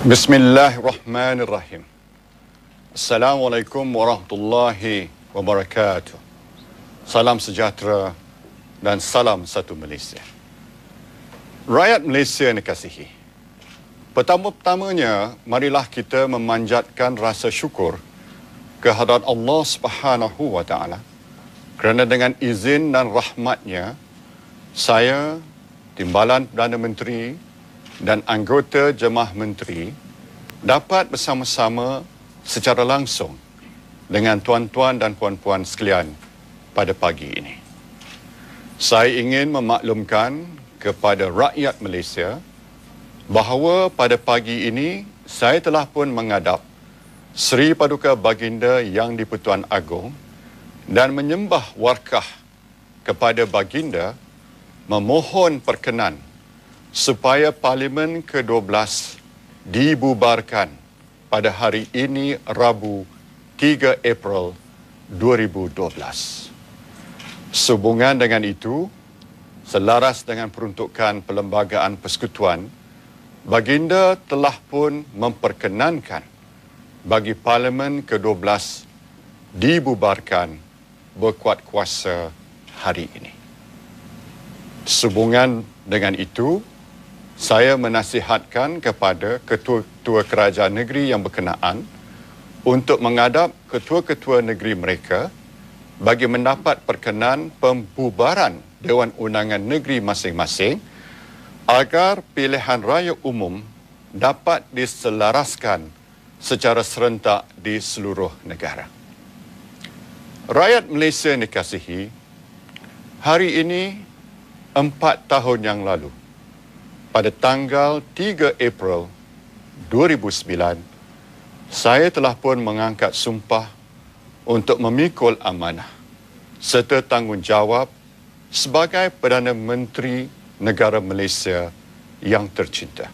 Bismillahirrahmanirrahim. Assalamualaikum warahmatullahi wabarakatuh. Salam sejahtera dan salam satu Malaysia. Rakyat Malaysia yang dikasihi, pertama-tamanya marilah kita memanjatkan rasa syukur kehadrat Allah Subhanahu wa taala kerana dengan izin dan rahmatnya saya, Timbalan Perdana Menteri dan anggota Jemaah Menteri dapat bersama-sama secara langsung dengan tuan-tuan dan puan-puan sekalian pada pagi ini. Saya ingin memaklumkan kepada rakyat Malaysia bahawa pada pagi ini saya telah pun menghadap Seri Paduka Baginda Yang di-Pertuan Agong dan menyembah warkah kepada Baginda memohon perkenan supaya Parlimen ke-12 dibubarkan pada hari ini Rabu 3 April 2012. Sehubungan dengan itu, selaras dengan peruntukan Perlembagaan Persekutuan, Baginda telah pun memperkenankan bagi Parlimen ke-12 dibubarkan berkuat kuasa hari ini. Sehubungan dengan itu, saya menasihatkan kepada ketua-ketua kerajaan negeri yang berkenaan untuk menghadap ketua-ketua negeri mereka bagi mendapat perkenan pembubaran Dewan Undangan Negeri masing-masing agar pilihan raya umum dapat diselaraskan secara serentak di seluruh negara. Rakyat Malaysia yang dikasihi, hari ini 4 tahun yang lalu, pada tanggal 3 April 2009, saya telah pun mengangkat sumpah untuk memikul amanah serta tanggungjawab sebagai Perdana Menteri Negara Malaysia yang tercinta.